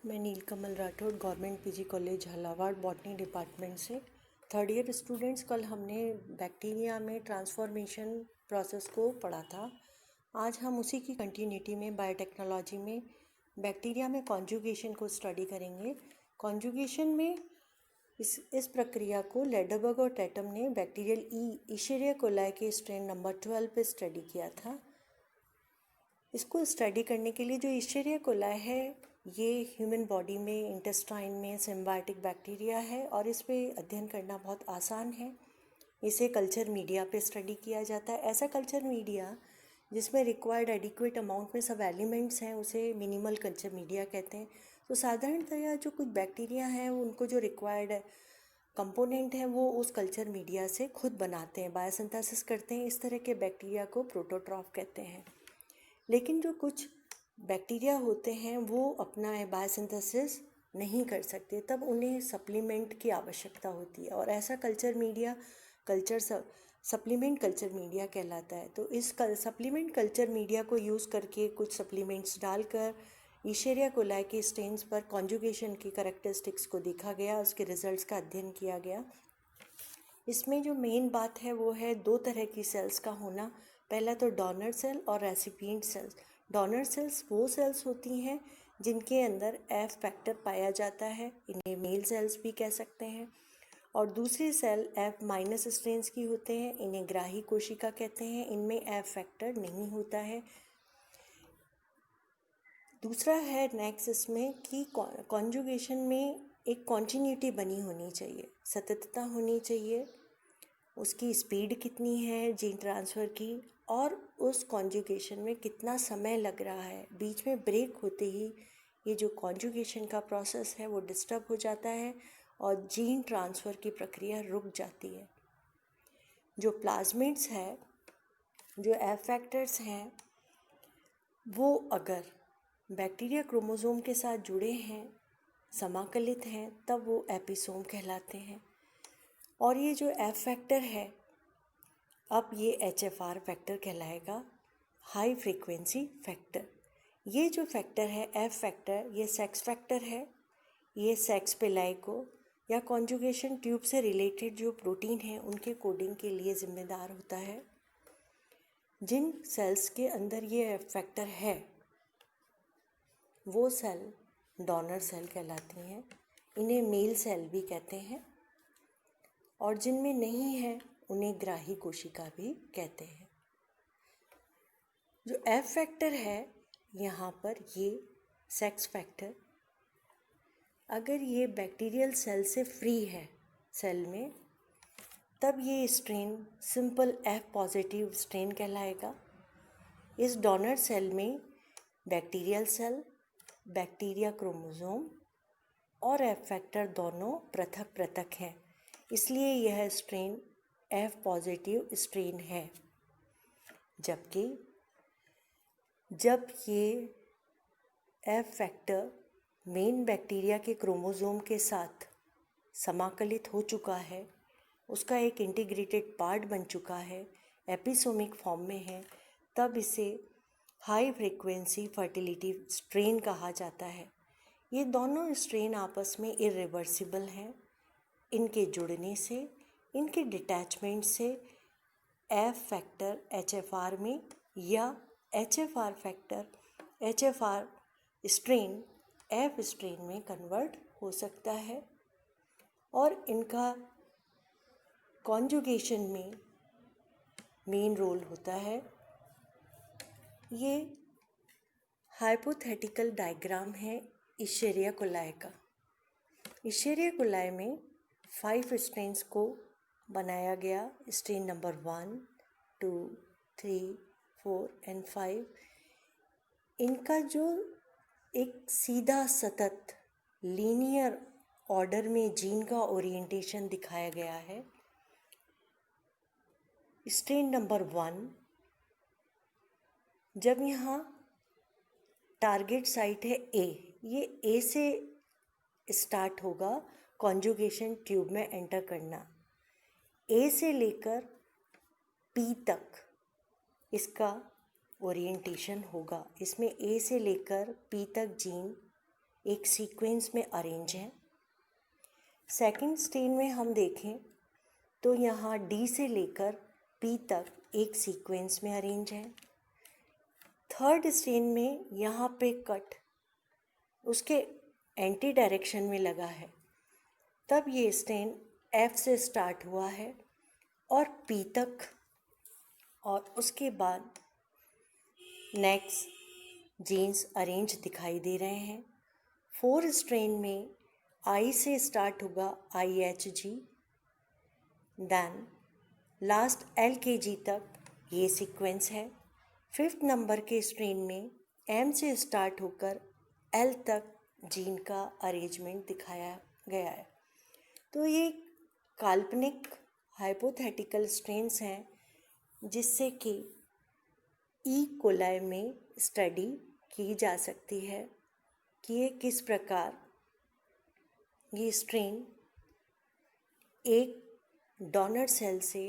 मैं Neelkamal Rathore government PG college Jhalawar botany department से third year students. कल हमने बैक्टीरिया में ट्रांसफॉर्मेशन प्रोसेस को पढ़ा था। आज हम उसी की कंटिन्यूटी में बायोटेक्नोलॉजी में बैक्टीरिया में कॉन्जुगेशन को स्टडी करेंगे। कॉन्जुगेशन में इस प्रक्रिया को लेडरबर्ग और टैटम ने बैक्टीरियल इशेरिया कोलाई के स्ट्रेन नंबर 12 पे स्टडी किया था। इसको स्टडी करने के लिए जो इशेरिया कोलाई है ये ह्यूमन बॉडी में इंटेस्टाइन में सिम्बायोटिक बैक्टीरिया है और इस पे अध्ययन करना बहुत आसान है। इसे कल्चर मीडिया पे स्टडी किया जाता है। ऐसा कल्चर मीडिया जिसमें रिक्वायर्ड एडिक्वेट अमाउंट में सब एलिमेंट्स हैं उसे मिनिमल कल्चर मीडिया कहते हैं। तो साधारणतया जो कुछ बैक्टीरिया हैं उनको जो रिक्वायर्ड कंपोनेंट है वो उस कल्चर मीडिया से खुद बनाते हैं, बायोसिंथेसिस करते हैं। इस तरह के बैक्टीरिया को प्रोटोट्रॉफ कहते हैं। लेकिन जो कुछ बैक्टीरिया होते हैं वो अपना बायोसिंथेसिस नहीं कर सकते, तब उन्हें सप्लीमेंट की आवश्यकता होती है और ऐसा culture media supplement culture media कहलाता है। तो इस सप्लीमेंट कल्चर मीडिया को यूज़ करके कुछ सप्लीमेंट्स डालकर इशेरिया कोलाई के स्टेन्स पर कॉन्जुगेशन की करैक्टरिस्टिक्स को देखा गया, उसके रिजल्ट्स का अध्ययन किया गया। इसमें जो मेन बात है वो है दो तरह की सेल्स का होना। पहला तो डोनर सेल और रेसिपिएंट सेल्स। डोनर सेल्स वो सेल्स होती हैं जिनके अंदर एफ फैक्टर पाया जाता है, इन्हें मेल सेल्स भी कह सकते हैं। और दूसरे सेल एफ माइनस स्ट्रेन्स की होते हैं, इन्हें ग्राही कोशिका कहते हैं, इनमें एफ फैक्टर नहीं होता है। दूसरा है नेक्स्ट इसमें कि कॉन्जुगेशन में एक कॉन्टिन्यूटी बनी होनी चाहिए, सततता होनी चाहिए, उसकी स्पीड कितनी है जीन ट्रांसफ़र की और उस कॉन्जुगेशन में कितना समय लग रहा है। बीच में ब्रेक होते ही ये जो कॉन्जुगेशन का प्रोसेस है वो डिस्टर्ब हो जाता है और जीन ट्रांसफ़र की प्रक्रिया रुक जाती है। जो प्लाज्मिड्स है, जो एफ फैक्टर्स हैं, वो अगर बैक्टीरिया क्रोमोसोम के साथ जुड़े हैं, समाकलित हैं, तब वो एपिसोम कहलाते हैं। और ये जो एफ फैक्टर है अब ये एचएफआर फैक्टर कहलाएगा, हाई फ्रीक्वेंसी फैक्टर। ये जो फैक्टर है एफ फैक्टर, ये सेक्स फैक्टर है। ये सेक्स पिलाई को या कॉन्जुगेशन ट्यूब से रिलेटेड जो प्रोटीन है उनके कोडिंग के लिए ज़िम्मेदार होता है। जिन सेल्स के अंदर ये एफ फैक्टर है वो सेल डोनर सेल कहलाती हैं, इन्हें मेल सेल भी कहते हैं। और जिनमें नहीं है उन्हें ग्राही कोशिका भी कहते हैं। जो एफ फैक्टर है यहाँ पर ये सेक्स फैक्टर, अगर ये बैक्टीरियल सेल से फ्री है सेल में, तब ये strain simple F positive strain कहलाएगा। इस डोनर सेल में बैक्टीरियल सेल, बैक्टीरिया क्रोमोसोम और एफ फैक्टर दोनों पृथक पृथक हैं, इसलिए यह स्ट्रेन एफ पॉजिटिव स्ट्रेन है। जबकि जब ये एफ फैक्टर मेन बैक्टीरिया के क्रोमोसोम के साथ समाकलित हो चुका है, उसका एक इंटीग्रेटेड पार्ट बन चुका है, एपिसोमिक फॉर्म में है, तब इसे हाई फ्रीक्वेंसी फर्टिलिटी स्ट्रेन कहा जाता है। ये दोनों स्ट्रेन आपस में इरिवर्सिबल हैं। इनके जुड़ने से, इनके डिटैचमेंट से एफ फैक्टर एचएफआर में या HFR factor HFR strain F strain में कन्वर्ट हो सकता है और इनका कॉन्जुगेशन में मेन रोल होता है। ये हाइपोथेटिकल डायग्राम है इशेरिया कोलाई का। इशेरिया कोलाई में 5 स्ट्रेन्स को बनाया गया, स्ट्रेन नंबर 1, 2, 3, 4 एंड 5। इनका जो एक सीधा सतत लीनियर ऑर्डर में जीन का ओरिएंटेशन दिखाया गया है। स्ट्रेन नंबर 1, जब यहाँ टारगेट साइट है ए, ये ए से स्टार्ट होगा कॉन्जुगेशन ट्यूब में एंटर करना। ए से लेकर पी तक इसका ओरिएंटेशन होगा। इसमें ए से लेकर पी तक जीन एक सीक्वेंस में अरेंज हैं। सेकंड स्ट्रेन में हम देखें तो यहाँ डी से लेकर पी तक एक सीक्वेंस में अरेंज है। थर्ड स्ट्रेन में यहाँ पे कट उसके एंटी डायरेक्शन में लगा है, तब ये स्ट्रेन एफ से स्टार्ट हुआ है और पी तक, और उसके बाद नेक्स्ट जीन्स अरेंज दिखाई दे रहे हैं। फोर्थ स्ट्रेन में आई से स्टार्ट होगा I H G, then last L K G तक ये सीक्वेंस है। फिफ्थ नंबर के स्ट्रेन में एम से स्टार्ट होकर एल तक जीन का अरेंजमेंट दिखाया गया है। तो ये काल्पनिक हाइपोथेटिकल स्ट्रेन्स हैं जिससे कि ई कोलाई में स्टडी की जा सकती है कि ये किस प्रकार ये स्ट्रेन एक डोनर सेल से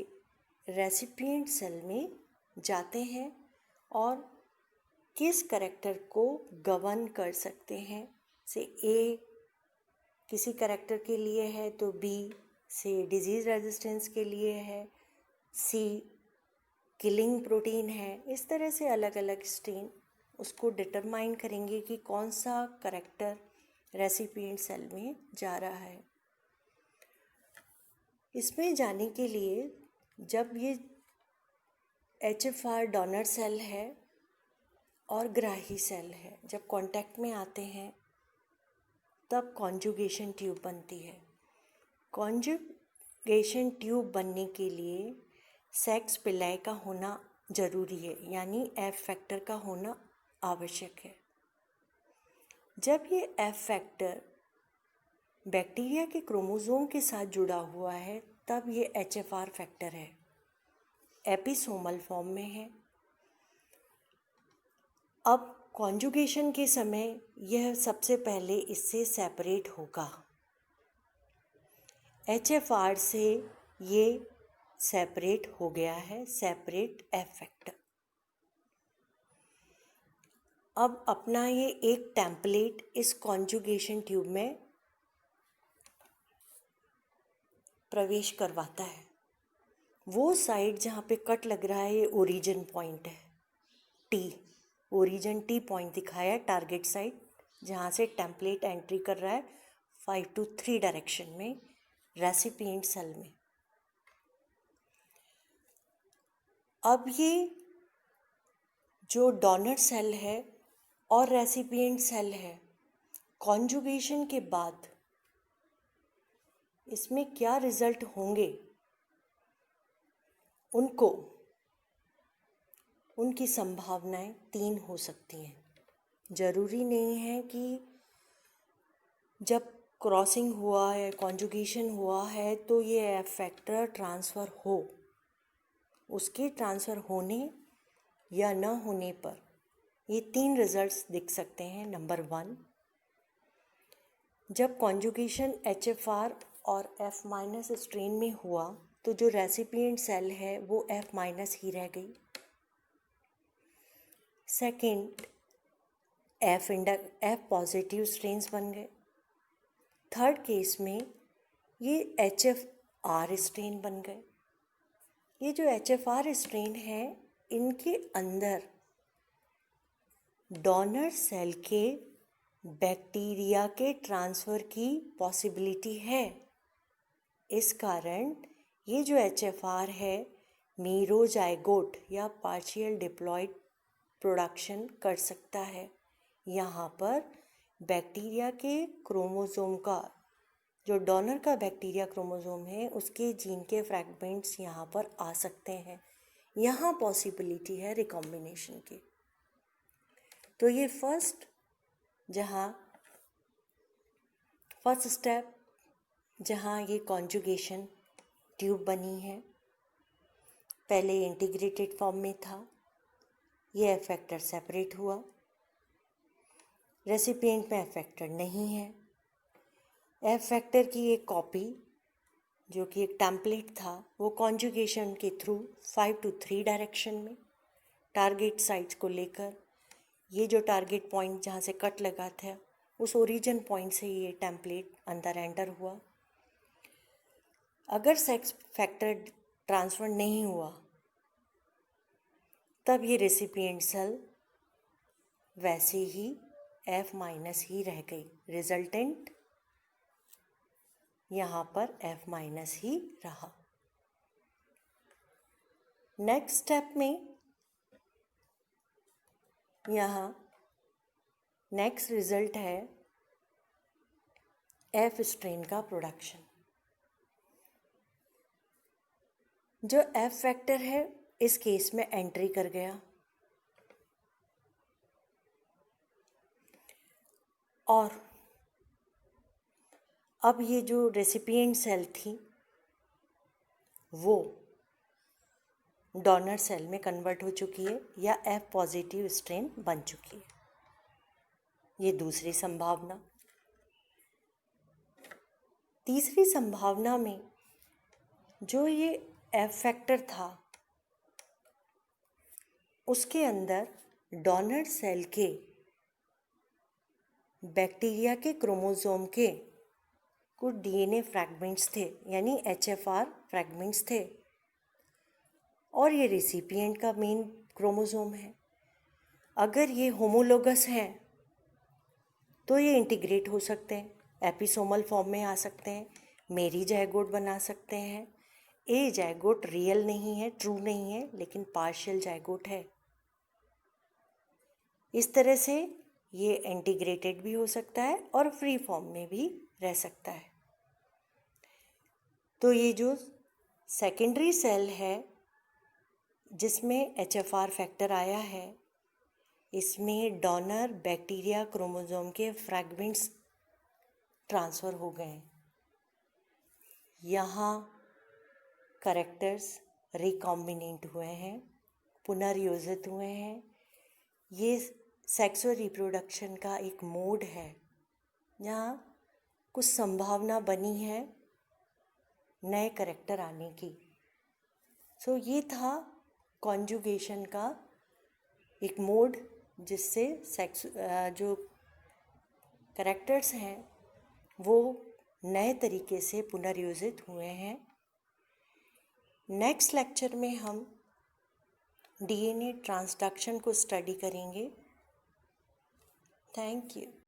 रेसिपिएंट सेल में जाते हैं और किस करैक्टर को गवर्न कर सकते हैं। से ए किसी करैक्टर के लिए है तो बी से डिजीज़ रेजिस्टेंस के लिए है, सी किलिंग प्रोटीन है। इस तरह से अलग अलग स्ट्रेन उसको डिटरमाइन करेंगे कि कौन सा करैक्टर रेसिपिएंट सेल में जा रहा है। इसमें जाने के लिए जब ये HFR डोनर सेल है और ग्राही सेल है, जब कांटेक्ट में आते हैं तब कॉन्जुगेशन ट्यूब बनती है। कॉन्जुगेशन ट्यूब बनने के लिए सेक्स पिलाई का होना ज़रूरी है, यानी एफ फैक्टर का होना आवश्यक है। जब ये एफ फैक्टर बैक्टीरिया के क्रोमोसोम के साथ जुड़ा हुआ है तब ये HFR फैक्टर है, एपिसोमल फॉर्म में है। अब कॉन्जुगेशन के समय यह सबसे पहले इससे सेपरेट होगा। HFR से ये सेपरेट हो गया है, सेपरेट एफ फैक्टर। अब अपना ये एक टेम्पलेट इस कॉन्जुगेशन ट्यूब में प्रवेश करवाता है। वो साइड जहाँ पे कट लग रहा है ये ओरिजिन पॉइंट है, टी ओरिजिन टी पॉइंट दिखाया है, टारगेट साइड जहाँ से टेम्पलेट एंट्री कर रहा है 5 to 3 डायरेक्शन में रेसिपिएंट सेल में। अब ये जो डोनर सेल है और रेसिपिएंट सेल है, कॉन्जुगेशन के बाद इसमें क्या रिजल्ट होंगे उनकी संभावनाएं 3 हो सकती हैं। ज़रूरी नहीं है कि जब क्रॉसिंग हुआ है, कॉन्जुगेशन हुआ है तो ये एफ फैक्टर ट्रांसफ़र हो। उसके ट्रांसफ़र होने या न होने पर ये 3 रिजल्ट्स दिख सकते हैं। नंबर 1, जब कॉन्जुगेशन HFR और F- स्ट्रेन में हुआ तो जो रेसिपिएंट सेल है वो F- ही रह गई। सेकंड, F पॉजिटिव स्ट्रेन्स बन गए। थर्ड केस में ये HFR स्ट्रेन बन गए। ये जो HFR स्ट्रेन है इनके अंदर डोनर सेल के बैक्टीरिया के ट्रांसफ़र की पॉसिबिलिटी है। इस कारण ये जो HFR है मीरोजाइगोट या पार्शियल डिप्लॉयड प्रोडक्शन कर सकता है। यहाँ पर बैक्टीरिया के क्रोमोसोम का, जो डोनर का बैक्टीरिया क्रोमोसोम है उसके जीन के फ्रैगमेंट्स यहाँ पर आ सकते हैं। यहाँ पॉसिबिलिटी है रिकॉम्बिनेशन की। तो ये फर्स्ट स्टेप जहाँ ये कॉन्जुगेशन ट्यूब बनी है, पहले इंटीग्रेटेड फॉर्म में था, ये एफ फैक्टर सेपरेट हुआ, रेसिपिएंट में एफ फैक्टर नहीं है। एफ फैक्टर की एक कॉपी जो कि एक टेम्पलेट था वो कॉन्जुगेशन के थ्रू 5 to 3 डायरेक्शन में टारगेट साइट्स को लेकर, ये जो टारगेट पॉइंट जहाँ से कट लगा था उस ओरिजिन पॉइंट से ये टेम्पलेट अंदर एंटर हुआ। अगर सेक्स फैक्टर ट्रांसफ़र नहीं हुआ तब ये रेसिपिएंट सेल वैसे ही F- ही रह गई। रिजल्टेंट यहाँ पर F- ही रहा। नेक्स्ट स्टेप में यहाँ नेक्स्ट रिजल्ट है F स्ट्रेन का प्रोडक्शन। जो F फैक्टर है इस केस में एंट्री कर गया और अब ये जो रेसिपिएंट सेल थी वो डोनर सेल में कन्वर्ट हो चुकी है या F पॉजिटिव स्ट्रेन बन चुकी है। ये दूसरी संभावना। तीसरी संभावना में जो ये F फैक्टर था उसके अंदर डोनर सेल के बैक्टीरिया के क्रोमोसोम के कुछ DNA फ्रैगमेंट्स थे, यानी HFR फ्रैगमेंट्स थे, और ये रेसिपिएंट का मेन क्रोमोसोम है। अगर ये होमोलोगस हैं तो ये इंटीग्रेट हो सकते हैं, एपिसोमल फॉर्म में आ सकते हैं, मेरी जाइगोट बना सकते हैं। ए जाइगोट रियल नहीं है, ट्रू नहीं है, लेकिन पार्शियल जाइगोट है। इस तरह से ये इंटीग्रेटेड भी हो सकता है और फ्री फॉर्म में भी रह सकता है। तो ये जो सेकेंडरी सेल है जिसमें HFR फैक्टर आया है, इसमें डोनर बैक्टीरिया क्रोमोसोम के फ्रैगमेंट्स ट्रांसफ़र हो गए। यहाँ कैरेक्टर्स रिकॉम्बिनेंट हुए हैं, पुनर्योजित हुए हैं। ये सेक्स और रिप्रोडक्शन का एक मोड है जहाँ कुछ संभावना बनी है नए कैरेक्टर आने की। सो ये था कॉन्जुगेशन का एक मोड जिससे सेक्स जो कैरेक्टर्स हैं वो नए तरीके से पुनर्योजित हुए हैं। नेक्स्ट लेक्चर में हम DNA ट्रांसडक्शन को स्टडी करेंगे। Thank you.